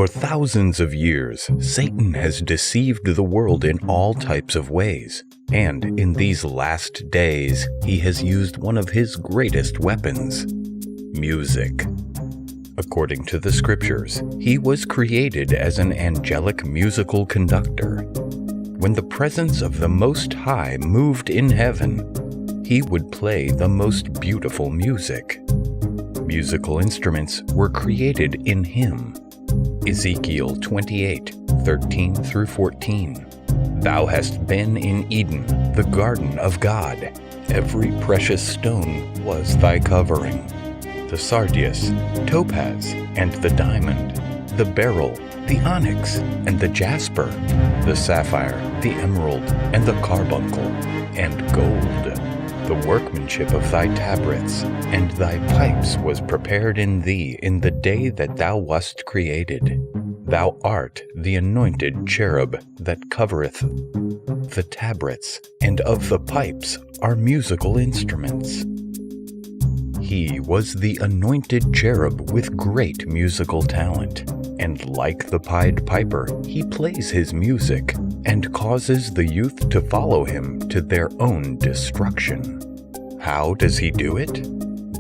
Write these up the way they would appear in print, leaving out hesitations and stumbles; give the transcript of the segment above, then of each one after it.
For thousands of years, Satan has deceived the world in all types of ways, and in these last days, he has used one of his greatest weapons: music. According to the scriptures, he was created as an angelic musical conductor. When the presence of the Most High moved in heaven, he would play the most beautiful music. Musical instruments were created in him. Ezekiel 28:13-14. Thou hast been in Eden, the garden of God. Every precious stone was thy covering. The sardius, topaz, and the diamond, the beryl, the onyx, and the jasper, the sapphire, the emerald, and the carbuncle, and gold. The workmanship of thy tabrets and thy pipes was prepared in thee in the day that thou wast created. Thou art the anointed cherub that covereth the tabrets, and of the pipes are musical instruments. He was the anointed cherub with great musical talent, and like the Pied Piper, he plays his music and causes the youth to follow him to their own destruction. How does he do it?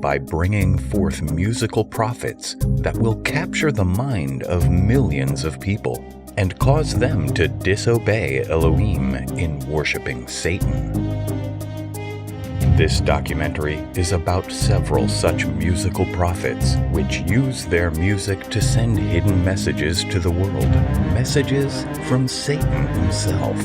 By bringing forth musical prophets that will capture the mind of millions of people and cause them to disobey Elohim in worshiping Satan. This documentary is about several such musical prophets which use their music to send hidden messages to the world, messages from Satan himself.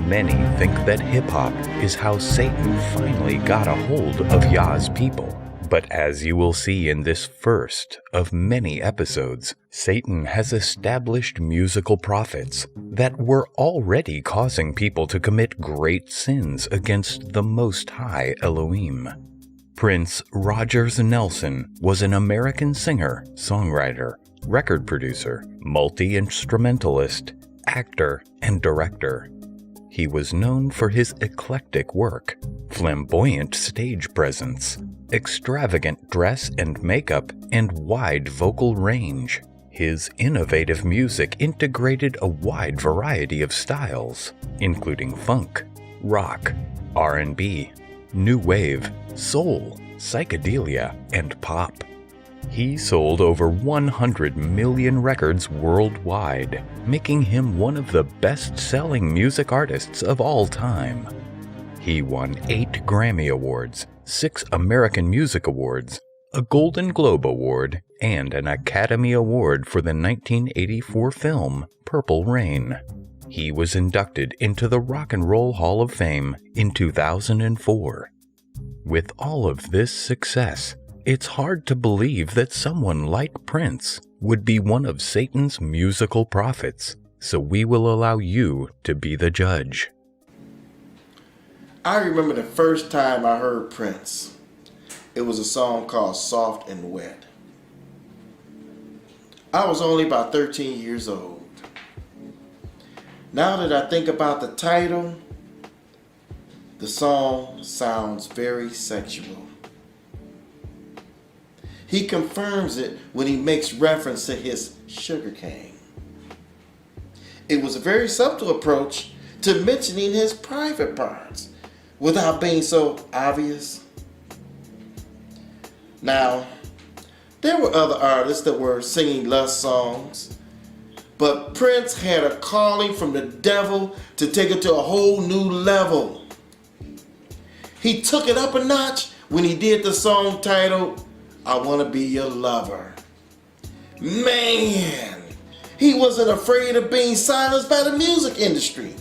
Many think that hip-hop is how Satan finally got a hold of Yah's people. But as you will see in this first of many episodes, Satan has established musical prophets that were already causing people to commit great sins against the Most High Elohim. Prince Rogers Nelson was an American singer, songwriter, record producer, multi-instrumentalist, actor, and director. He was known for his eclectic work, flamboyant stage presence, extravagant dress and makeup, and wide vocal range. His innovative music integrated a wide variety of styles, including funk, rock, R&B, new wave, soul, psychedelia, and pop. He sold over 100 million records worldwide, making him one of the best-selling music artists of all time. He won 8 Grammy Awards, 6 American Music Awards, a Golden Globe Award, and an Academy Award for the 1984 film Purple Rain. He was inducted into the Rock and Roll Hall of Fame in 2004. With all of this success, it's hard to believe that someone like Prince would be one of Satan's musical prophets, so we will allow you to be the judge. I remember the first time I heard Prince. It was a song called Soft and Wet. I was only about 13 years old. Now that I think about the title, the song sounds very sexual. He confirms it when he makes reference to his sugar cane. It was a very subtle approach to mentioning his private parts without being so obvious. Now, there were other artists that were singing lust songs, but Prince had a calling from the devil to take it to a whole new level. He took it up a notch when he did the song titled I Want to Be Your Lover. Man, he wasn't afraid of being silenced by the music industry.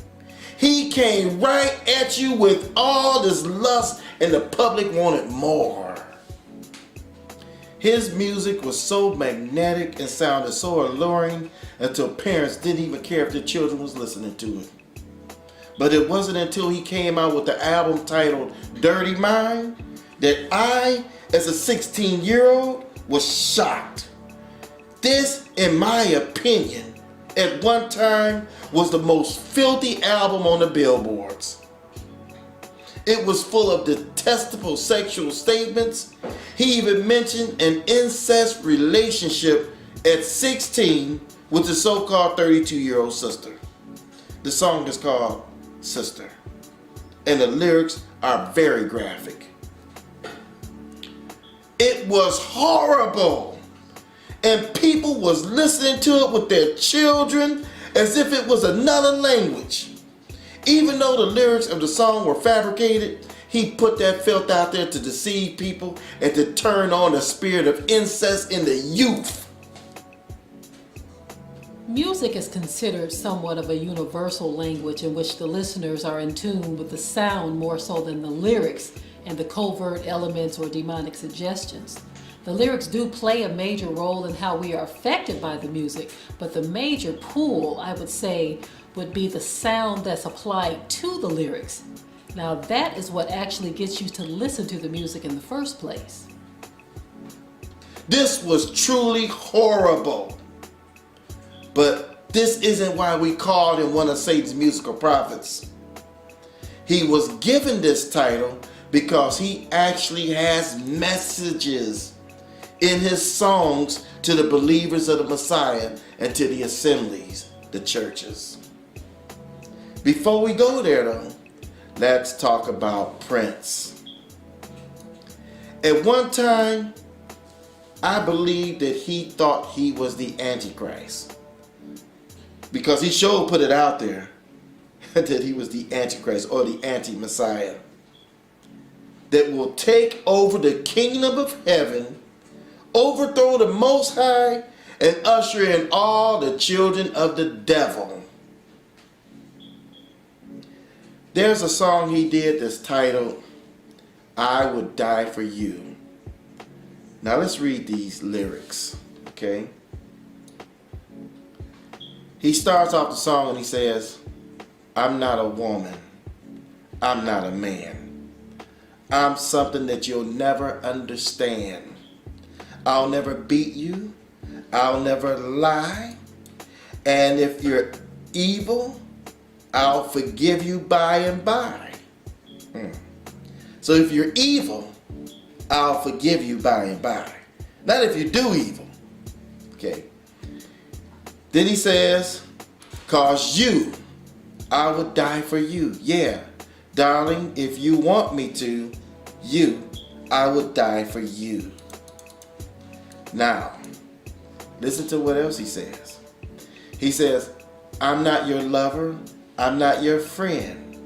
He came right at you with all this lust and the public wanted more. His music was so magnetic and sounded so alluring until parents didn't even care if their children was listening to it. But it wasn't until he came out with the album titled Dirty Mind that I, as a 16-year-old, was shocked. This, in my opinion, at one time was the most filthy album on the billboards. It was full of detestable sexual statements. He even mentioned an incest relationship at 16 with his so-called 32-year-old sister. The song is called Sister, and the lyrics are very graphic. It was horrible, and people was listening to it with their children as if it was another language. Even though the lyrics of the song were fabricated, he put that filth out there to deceive people and to turn on the spirit of incest in the youth. Music is considered somewhat of a universal language in which the listeners are in tune with the sound more so than the lyrics and the covert elements or demonic suggestions. The lyrics do play a major role in how we are affected by the music, but the major pull, I would say, would be the sound that's applied to the lyrics. Now that is what actually gets you to listen to the music in the first place. This was truly horrible. But this isn't why we called him one of Satan's musical prophets. He was given this title because he actually has messages in his songs to the believers of the Messiah and to the assemblies, the churches. Before we go there though, let's talk about Prince. At one time, I believe that he thought he was the Antichrist, because he sure put it out there that he was the Antichrist or the anti-Messiah that will take over the kingdom of heaven, overthrow the Most High, and usher in all the children of the devil. There's a song he did that's titled, I Would Die For You. Now let's read these lyrics, okay? He starts off the song and he says, I'm not a woman. I'm not a man. I'm something that you'll never understand. I'll never beat you. I'll never lie. And if you're evil, I'll forgive you by and by. So if you're evil, I'll forgive you by and by. Not if you do evil. Okay. Then he says, cause you, I would die for you. Yeah, darling, if you want me to, I would die for you. Now, listen to what else he says. He says, I'm not your lover. I'm not your friend.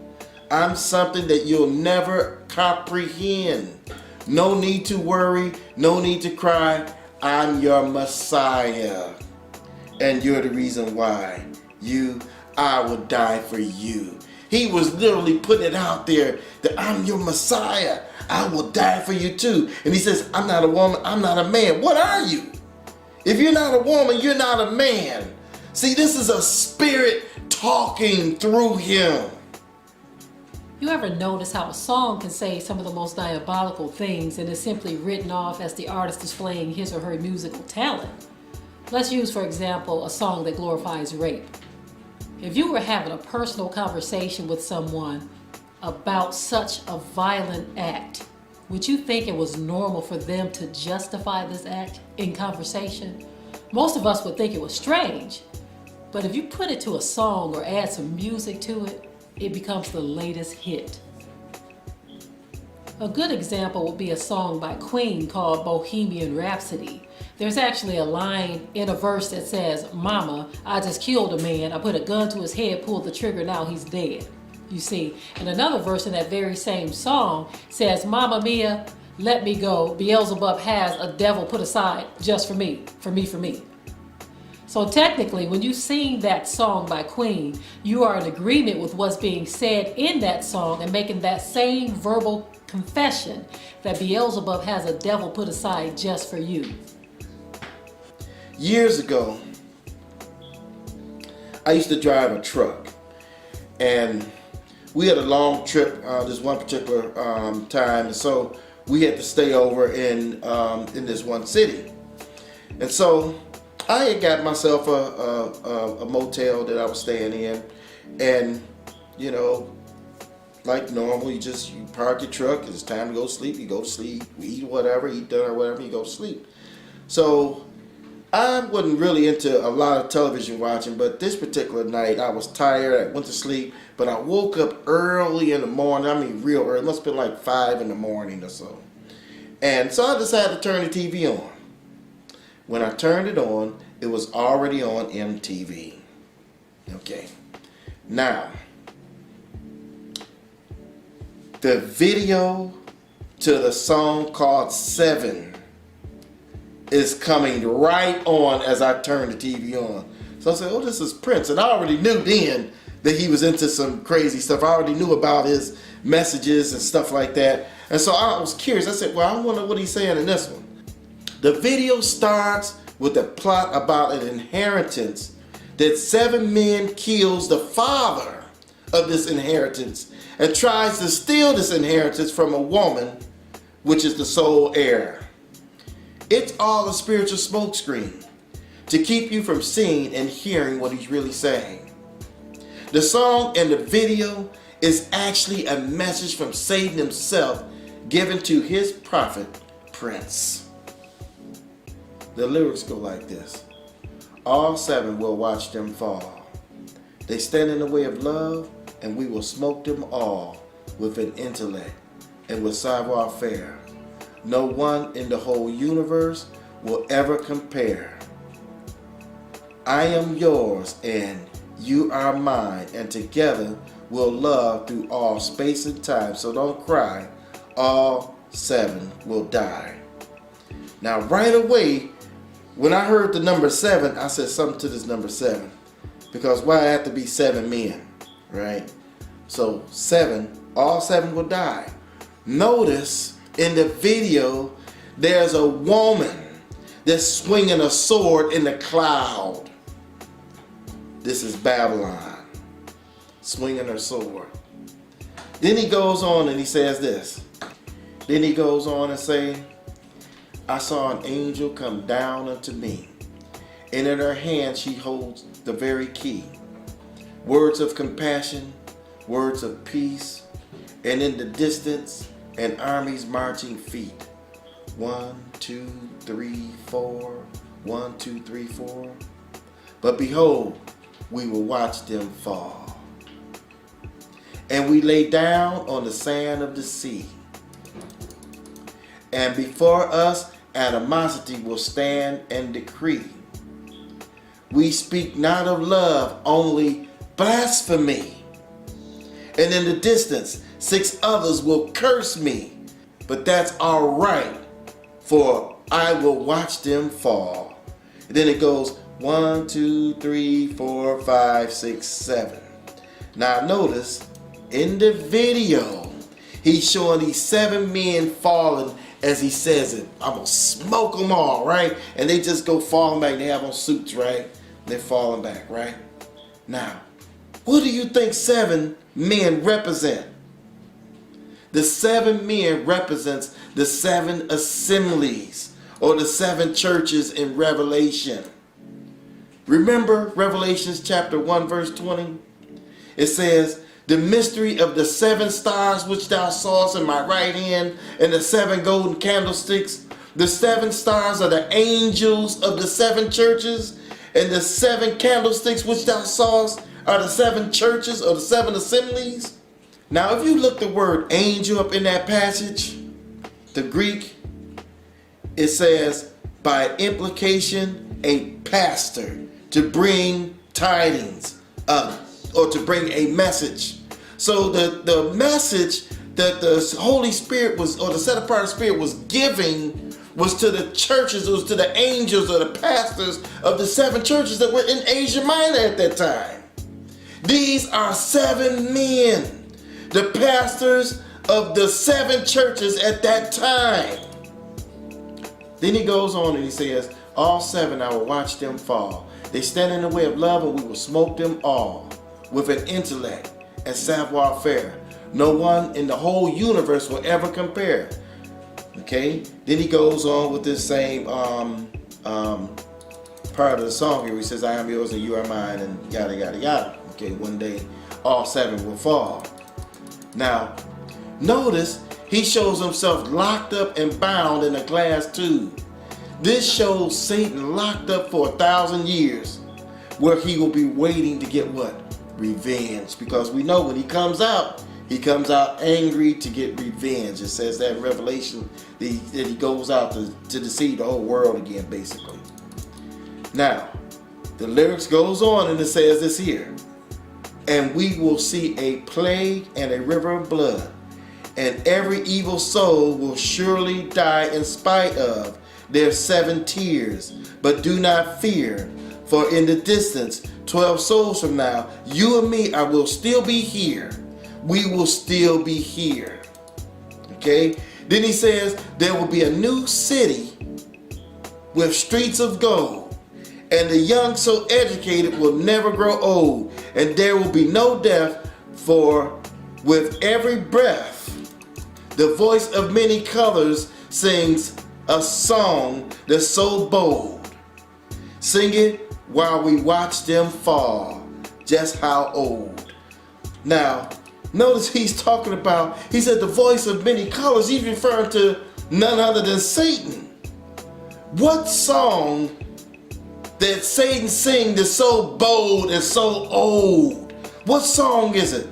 I'm something that you'll never comprehend. No need to worry. No need to cry. I'm your Messiah. And you're the reason why I would die for you. He was literally putting it out there that I'm your Messiah. I will die for you too. And he says, I'm not a woman. I'm not a man. What are you? If you're not a woman, you're not a man. See, this is a spirit talking through him. You ever notice how a song can say some of the most diabolical things and is simply written off as the artist displaying his or her musical talent? Let's use, for example, a song that glorifies rape. If you were having a personal conversation with someone about such a violent act, would you think it was normal for them to justify this act in conversation? Most of us would think it was strange, but if you put it to a song or add some music to it, it becomes the latest hit. A good example would be a song by Queen called Bohemian Rhapsody. There's actually a line in a verse that says, Mama, I just killed a man. I put a gun to his head, pulled the trigger, now he's dead. You see, and another verse in that very same song says, Mamma Mia, let me go. Beelzebub has a devil put aside just for me, for me, for me. So technically, when you sing that song by Queen, you are in agreement with what's being said in that song and making that same verbal confession that Beelzebub has a devil put aside just for you. Years ago, I used to drive a truck, and we had a long trip this one particular time, and so we had to stay over in this one city. And so I had got myself a motel that I was staying in, and you know, like normal, you park your truck, it's time to go to sleep, you go to sleep, we eat whatever, eat dinner or whatever, you go to sleep. So I wasn't really into a lot of television watching, but this particular night I was tired. I went to sleep, but I woke up early in the morning. I mean, real early. It must have been like 5 in the morning or so. And so I decided to turn the TV on. When I turned it on, it was already on MTV. Okay. Now, the video to the song called 7 is coming right on as I turn the TV on. So I said, oh, this is Prince. And I already knew then that he was into some crazy stuff. I already knew about his messages and stuff like that. And so I was curious. I said, well, I wonder what he's saying in this one. The video starts with a plot about an inheritance that 7 men kills the father of this inheritance and tries to steal this inheritance from a woman, which is the sole heir. It's all a spiritual smokescreen to keep you from seeing and hearing what he's really saying. The song and the video is actually a message from Satan himself given to his prophet, Prince. The lyrics go like this. All 7 will watch them fall. They stand in the way of love, and we will smoke them all with an intellect and with savoir-faire. No one in the whole universe will ever compare. I am yours and you are mine, and together we'll love through all space and time. So don't cry, all 7 will die. Now right away, when I heard the number 7, I said something to this number 7. Because why it have to be 7 men, right? So 7, all 7 will die. Notice in the video, there's a woman that's swinging a sword in the cloud. This is Babylon, swinging her sword. Then he goes on and he says this. Then he goes on and say, I saw an angel come down unto me, and in her hand she holds the very key. Words of compassion, words of peace, and in the distance, an army's marching feet. 1, 2, 3, 4. 1, 2, 3, 4. But behold, we will watch them fall. And we lay down on the sand of the sea. And before us, animosity will stand and decree. We speak not of love, only blasphemy. And in the distance, 6 others will curse me. But that's all right, for I will watch them fall. And then it goes 1, 2, 3, 4, 5, 6, 7. Now notice, in the video, he's showing these 7 men falling as he says it. I'm going to smoke them all, right? And they just go falling back. They have on suits, right? They're falling back, right? Now, what do you think 7 men represent? The 7 men represents the 7 assemblies or the 7 churches in Revelation. Remember Revelations chapter 1 verse 20? It says, the mystery of the 7 stars which thou sawest in my right hand and the 7 golden candlesticks. The 7 stars are the angels of the 7 churches, and the 7 candlesticks which thou sawest are the 7 churches or the 7 assemblies. Now, if you look the word angel up in that passage, the Greek, it says, by implication, a pastor, to bring tidings, or to bring a message. So the message that the Holy Spirit was, or the set apart Spirit was giving, was to the churches, it was to the angels or the pastors of the 7 churches that were in Asia Minor at that time. These are 7 men, the pastors of the 7 churches at that time. Then he goes on and he says, all 7 I will watch them fall. They stand in the way of love, and we will smoke them all with an intellect and savoir-faire. No one in the whole universe will ever compare. Okay? Then he goes on with this same part of the song here. He says, I am yours and you are mine, and yada, yada, yada. Okay, one day all 7 will fall. Now, notice he shows himself locked up and bound in a glass tube. This shows Satan locked up for 1,000 years, where he will be waiting to get what? Revenge. Because we know when he comes out angry to get revenge. It says that in Revelation that he goes out to deceive the whole world again, basically. Now, the lyrics goes on and it says this here. And we will see a plague and a river of blood, and every evil soul will surely die in spite of their 7 tears. But do not fear, for in the distance, 12 souls from now, you and me, I will still be here. We will still be here. Okay? Then he says, there will be a new city with streets of gold. And the young so educated will never grow old. And there will be no death, for with every breath, the voice of many colors sings a song that's so bold. Sing it while we watch them fall. Just how old. Now, notice he's talking about, he said the voice of many colors. He's referring to none other than Satan. What song that Satan sing that's so bold and so old? What song is it?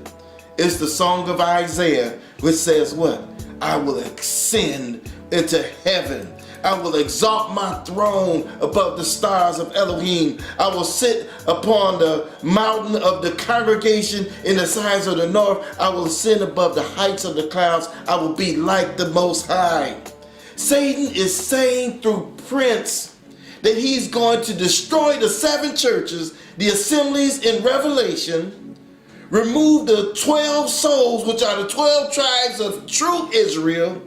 It's the song of Isaiah, which says what? I will ascend into heaven. I will exalt my throne above the stars of Elohim. I will sit upon the mountain of the congregation in the sides of the north. I will ascend above the heights of the clouds. I will be like the Most High. Satan is saying through Prince that he's going to destroy the 7 churches, the assemblies in Revelation, remove the 12 souls, which are the 12 tribes of true Israel,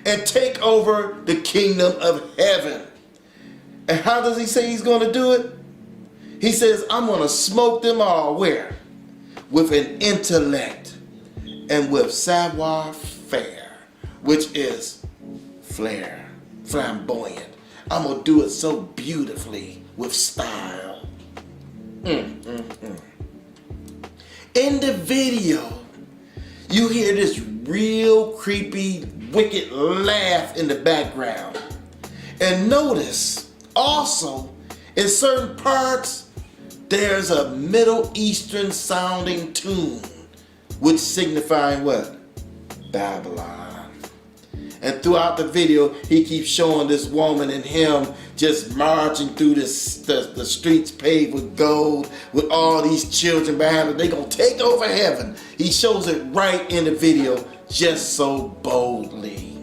and take over the kingdom of heaven. And how does he say he's going to do it? He says, I'm going to smoke them all. Where? With an intellect and with savoir-faire, which is flair, flamboyant. I'm going to do it so beautifully with style. In the video, you hear this real creepy, wicked laugh in the background. And notice also, in certain parts, there's a Middle Eastern sounding tune, which signifying what? Babylon. And throughout the video, he keeps showing this woman and him just marching through the streets paved with gold, with all these children behind them. They're going to take over heaven. He shows it right in the video, just so boldly.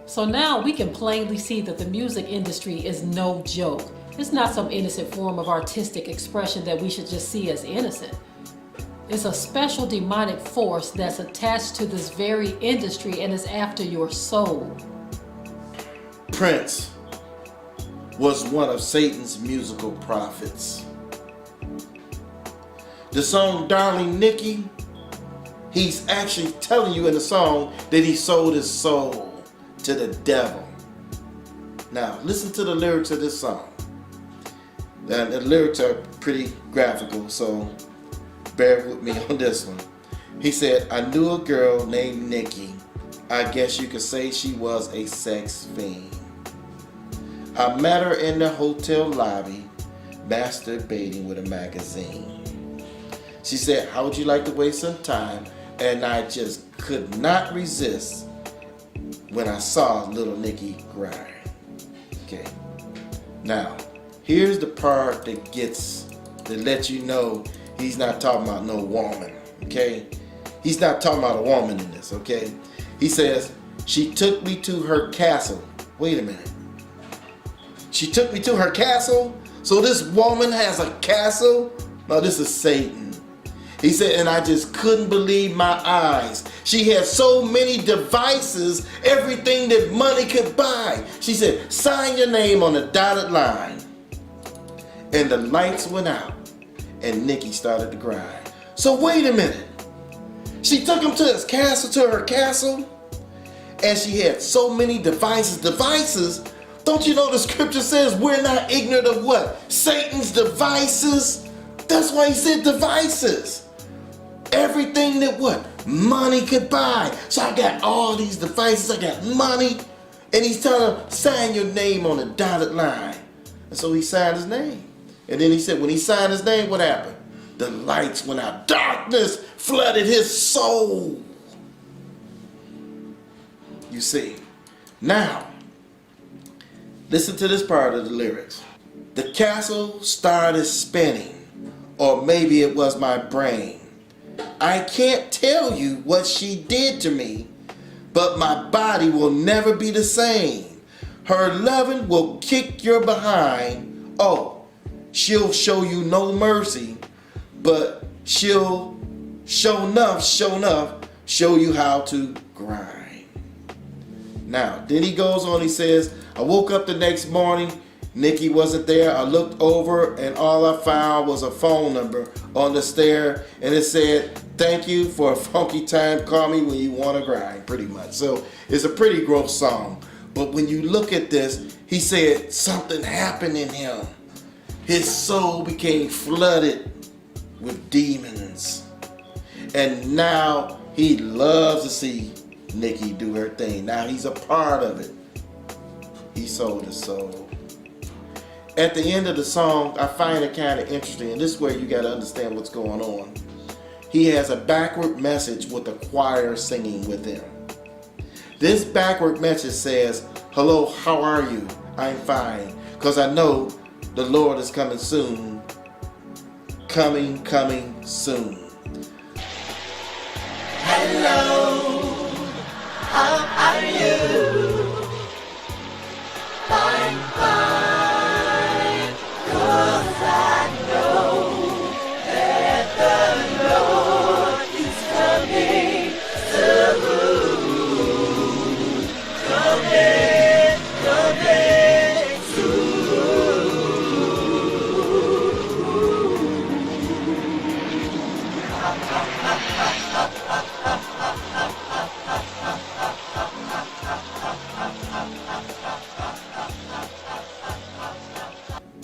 So now we can plainly see that the music industry is no joke. It's not some innocent form of artistic expression that we should just see as innocent. It's a special demonic force that's attached to this very industry and is after your soul. Prince was one of Satan's musical prophets. The song Darling Nikki, he's actually telling you in the song that he sold his soul to the devil. Now, listen to the lyrics of this song. And the lyrics are pretty graphical, so bear with me on this one. He said, I knew a girl named Nikki. I guess you could say she was a sex fiend. I met her in the hotel lobby, masturbating with a magazine. She said, how would you like to waste some time? And I just could not resist when I saw little Nikki grind. Okay. Now, here's the part that lets you know he's not talking about no woman, okay? He's not talking about a woman in this, okay? He says, she took me to her castle. Wait a minute. She took me to her castle? So this woman has a castle? No, this is Satan. He said, and I just couldn't believe my eyes. She had so many devices, everything that money could buy. She said, sign your name on the dotted line. And the lights went out. And Nikki started to grind. So wait a minute. She took him to his castle, to her castle, and she had so many devices. Devices? Don't you know the scripture says we're not ignorant of what? Satan's devices? That's why he said devices. Everything that what? money could buy. So I got all these devices, I got money, and he's telling him, sign your name on a dotted line. And so he signed his name. And then he said, when he signed his name, what happened? The lights went out. Darkness flooded his soul. You see. Now, listen to this part of the lyrics. The castle started spinning, or maybe it was my brain. I can't tell you what she did to me, but my body will never be the same. Her loving will kick your behind. Oh, she'll show you no mercy, but she'll show enough show you how to grind. Now, then he goes on, he says, I woke up the next morning, Nikki wasn't there. I looked over and all I found was a phone number on the stair, and it said, thank you for a funky time, call me when you want to grind, pretty much. So it's a pretty gross song. But when you look at this, he said something happened in him. His soul became flooded with demons. And now he loves to see Nikki do her thing. Now he's a part of it. He sold his soul. At the end of the song, I find it kind of interesting, and this is where you got to understand what's going on. He has a backward message with the choir singing with him. This backward message says, hello, how are you? I'm fine, because I know the Lord is coming soon. Coming soon. Hello, how are you? I'm fine, 'cause I know that the Lord is coming soon. Coming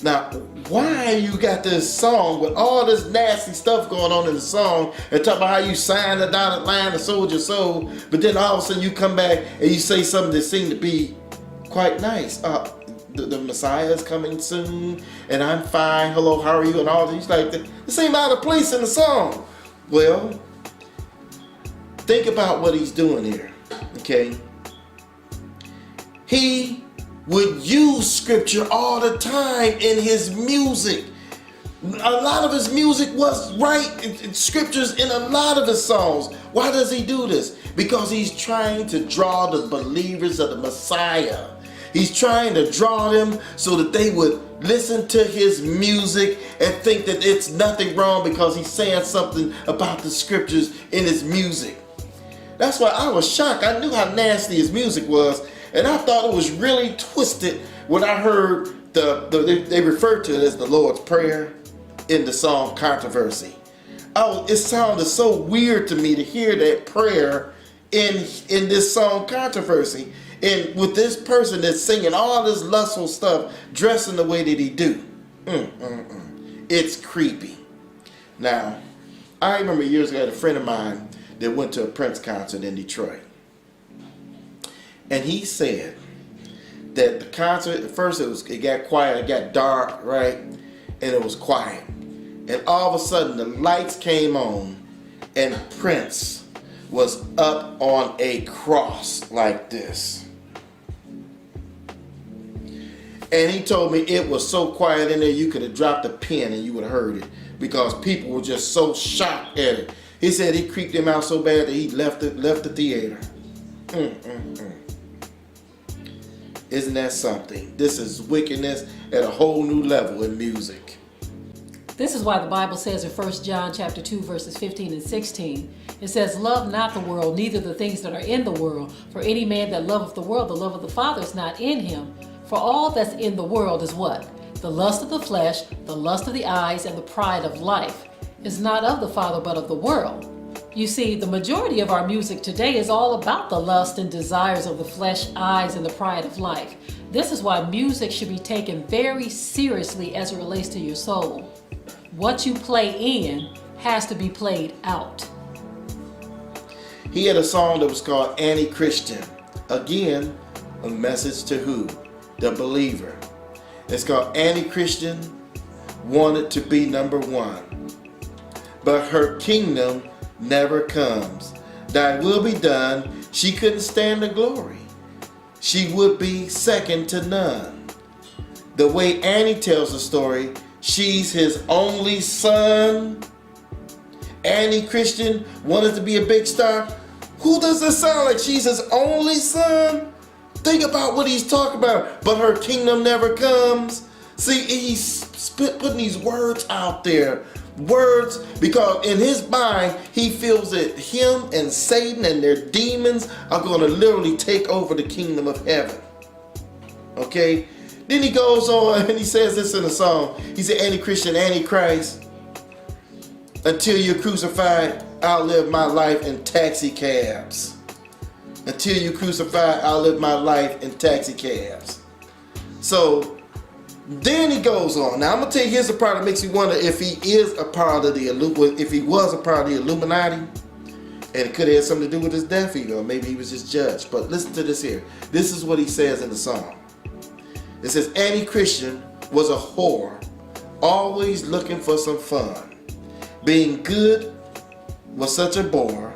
Now, why you got this song with all this nasty stuff going on in the song and talk about how you signed the dotted line and sold your soul, but then all of a sudden you come back and you say something that seemed to be quite nice. The Messiah is coming soon, and I'm fine. Hello, how are you? And all these like this ain't out of place in the song. Well, think about what he's doing here. Okay, he would use scripture all the time in his music. A lot of his music was scriptures in a lot of his songs. Why does he do this? Because he's trying to draw the believers of the Messiah. He's trying to draw them so that they would listen to his music and think that it's nothing wrong because he's saying something about the scriptures in his music. That's why I was shocked. I knew how nasty his music was, and I thought it was really twisted when I heard they referred to it as the Lord's Prayer in the song Controversy. Oh, it sounded so weird to me to hear that prayer in this song Controversy, and with this person that's singing all this lustful stuff, dressing the way that he do. It's creepy. Now, I remember years ago I had a friend of mine that went to a Prince concert in Detroit. And he said that the concert, at first it got quiet, it got dark, right? And it was quiet. And all of a sudden the lights came on and Prince was up on a cross like this. And he told me it was so quiet in there you could have dropped a pin and you would have heard it because people were just so shocked at it. He said he creeped him out so bad that he left the theater. Isn't that something? This is wickedness at a whole new level in music. This is why the Bible says in 1 John chapter 2, verses 15 and 16, it says, love not the world, neither the things that are in the world. For any man that loveth the world, the love of the Father is not in him. For all that's in the world is what? The lust of the flesh, the lust of the eyes, and the pride of life is not of the Father, but of the world. You see, the majority of our music today is all about the lust and desires of the flesh, eyes, and the pride of life. This is why music should be taken very seriously as it relates to your soul. What you play in has to be played out. He had a song that was called Anti-Christian. Again, a message to who? The believer. It's called Anti-Christian, wanted to be number one. But her kingdom never comes. Thy will be done. She couldn't stand the glory. She would be second to none. The way Annie tells the story, she's his only son. Annie Christian wanted to be a big star. Who does this sound like? She's his only son? Think about what he's talking about. But her kingdom never comes. See, he's putting these words out there. Words, because in his mind, he feels that him and Satan and their demons are going to literally take over the kingdom of heaven. Okay? Then he goes on and he says this in a song. He said, Anti-Christian, Antichrist, until you're crucified, I'll live my life in taxi cabs. Until you're crucified, I'll live my life in taxi cabs. So then he goes on. Now I'm gonna tell you, here's the part that makes you wonder if he is a part of the if he was a part of the Illuminati, and it could have had something to do with his death, or maybe he was just judged. But listen to this here. This is what he says in the song. It says, Anti-Christian was a whore, always looking for some fun. Being good was such a bore,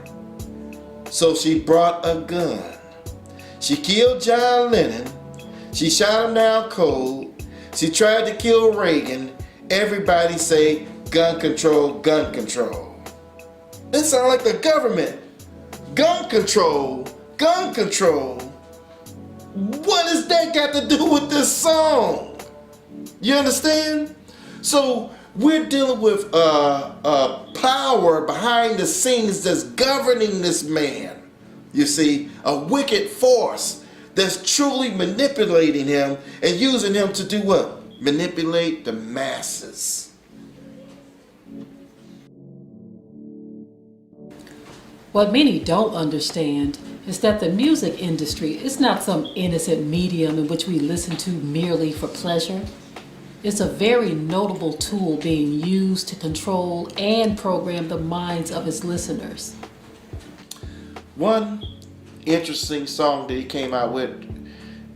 so she brought a gun. She killed John Lennon. She shot him down cold. She tried to kill Reagan. Everybody say gun control, gun control. It sounds like the government. Gun control, gun control. What has that got to do with this song? You understand? So we're dealing with power behind the scenes that's governing this man. You see, a wicked force that's truly manipulating him and using him to do what? Manipulate the masses. What many don't understand is that the music industry is not some innocent medium in which we listen to merely for pleasure. It's a very notable tool being used to control and program the minds of its listeners. One interesting song that he came out with,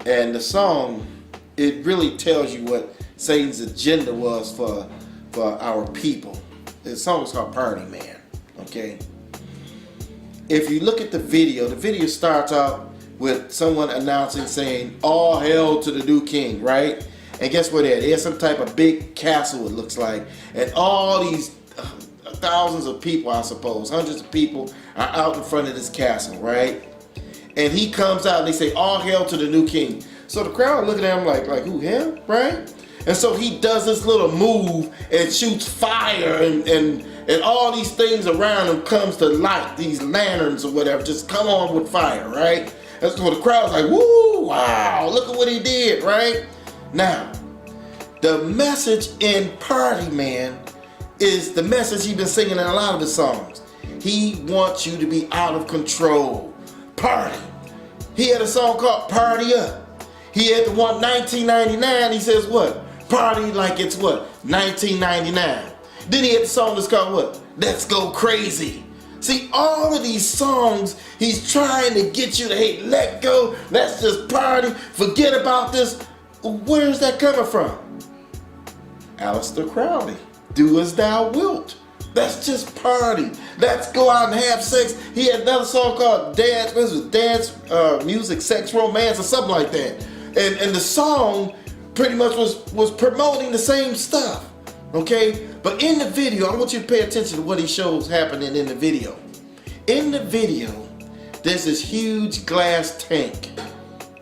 and the song, it really tells you what Satan's agenda was for our people. The song was called Party Man, okay? If you look at the video starts out with someone announcing, saying, all hail to the new king, right? And guess what they had? They had some type of big castle, it looks like, and all these thousands of people, I suppose, hundreds of people are out in front of this castle, right? And he comes out and they say, all hail to the new king. So the crowd looking at him like who, him, right? And so he does this little move and shoots fire and all these things around him comes to light, these lanterns or whatever, just come on with fire, right? That's what the crowd's like, woo, wow, look at what he did, right? Now, the message in Party Man is the message he's been singing in a lot of his songs. He wants you to be out of control. Party. He had a song called Party Up. He had the one 1999. He says what? Party like it's what? 1999. Then he had the song that's called what? Let's Go Crazy. See, all of these songs, he's trying to get you to hate. Let go. Let's just party. Forget about this. Where's that coming from? Aleister Crowley. Do as thou wilt. Let's just party. Let's go out and have sex. He had another song called Dance, Music, Sex, Romance, or something like that. And the song pretty much was promoting the same stuff. Okay? But in the video, I want you to pay attention to what he shows happening in the video. In the video, there's this huge glass tank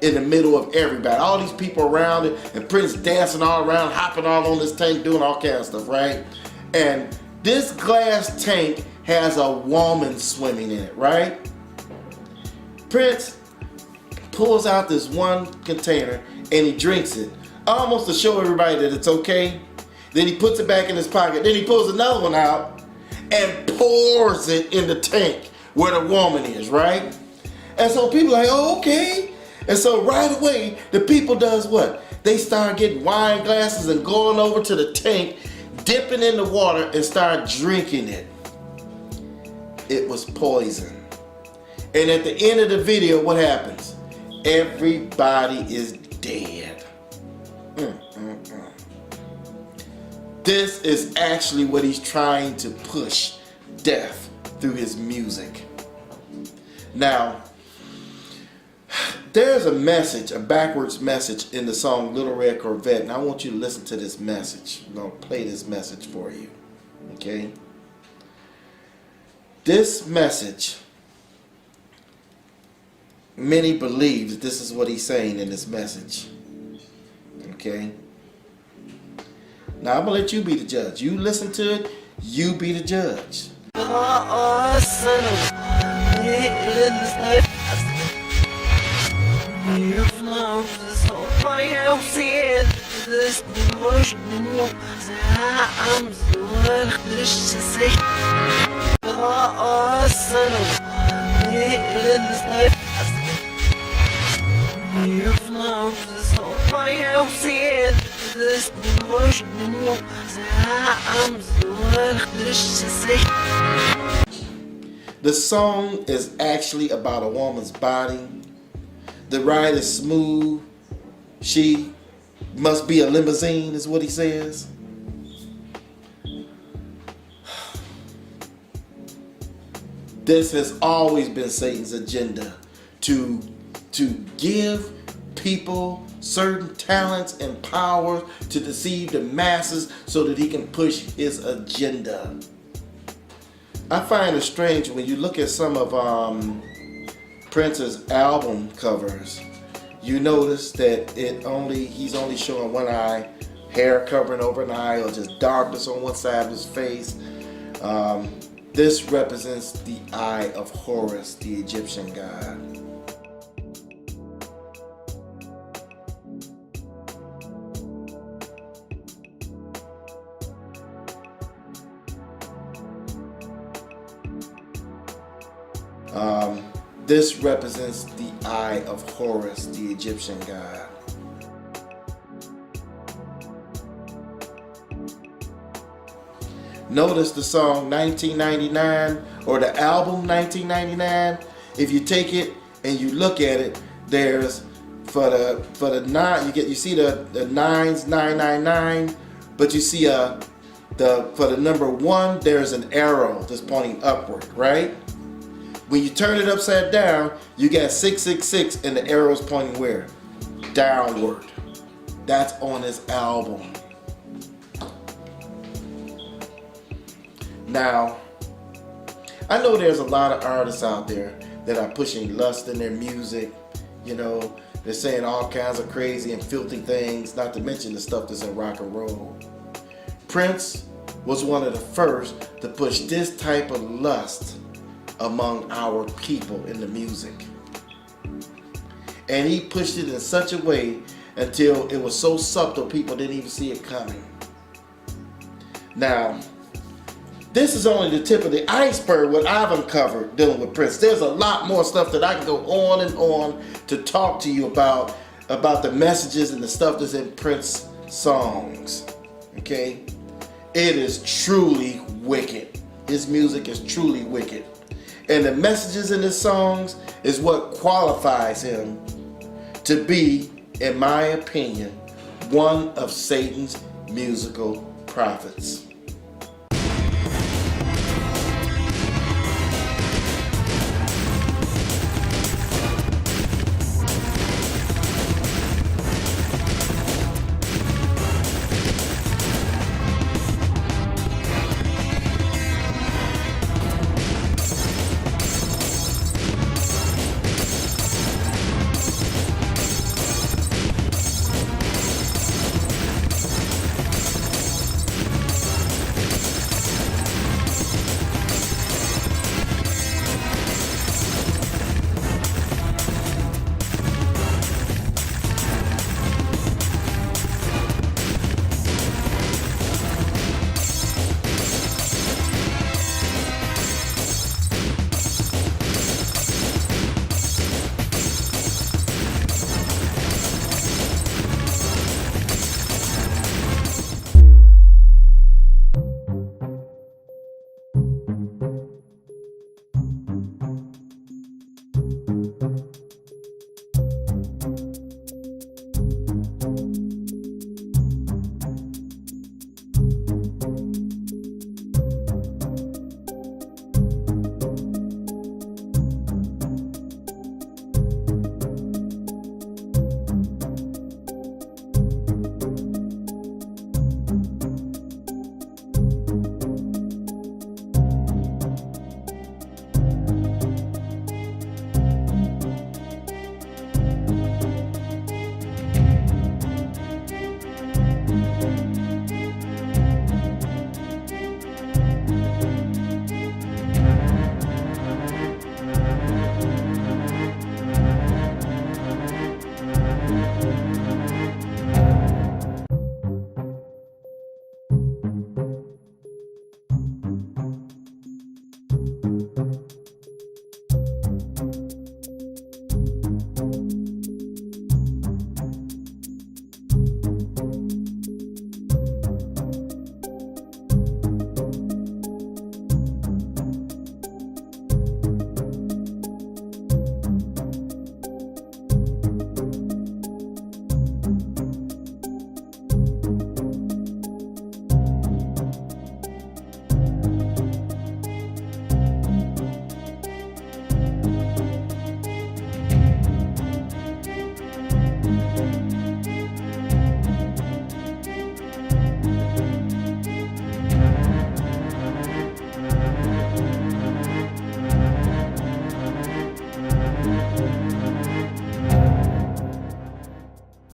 in the middle of everybody. All these people around it, and Prince dancing all around, hopping all on this tank, doing all kinds of stuff, right? And this glass tank has a woman swimming in it, right? Prince pulls out this one container and he drinks it, almost to show everybody that it's okay. Then he puts it back in his pocket. Then he pulls another one out and pours it in the tank where the woman is, right? And so people are like, oh, okay. And so right away, the people does what? They start getting wine glasses and going over to the tank, dipping in the water and start drinking it. It was poison. And at the end of the video, what happens? Everybody is dead. This is actually what he's trying to push, death, through his music. Now, there's a message, a backwards message in the song Little Red Corvette, and I want you to listen to this message. I'm going to play this message for you, okay? This message, many believe that this is what he's saying in this message, okay? Now, I'm going to let you be the judge. You listen to it, you be the judge. The song is actually about a woman's body. The ride is smooth. She must be a limousine, is what he says. This has always been Satan's agenda, to give people certain talents and power to deceive the masses so that he can push his agenda. I find it strange when you look at some of Prince's album covers, you notice that he's only showing one eye, hair covering over an eye, or just darkness on one side of his face. This represents the eye of Horus, the Egyptian god. This represents the eye of Horus, the Egyptian god. Notice the song 1999 or the album 1999. If you take it and you look at it, there's for the nine, you see the nines, 999, but you see for the number 1 there's an arrow that's pointing upward, right? When you turn it upside down, you got 666 and the arrow's pointing where? Downward. That's on this album. Now, I know there's a lot of artists out there that are pushing lust in their music. You know, they're saying all kinds of crazy and filthy things, not to mention the stuff that's in rock and roll. Prince was one of the first to push this type of lust among our people in the music. And he pushed it in such a way until it was so subtle people didn't even see it coming. Now, this is only the tip of the iceberg what I've uncovered dealing with Prince. There's a lot more stuff that I can go on and on to talk to you about the messages and the stuff that's in Prince songs. Okay? It is truly wicked. His music is truly wicked. And the messages in his songs is what qualifies him to be, in my opinion, one of Satan's musical prophets.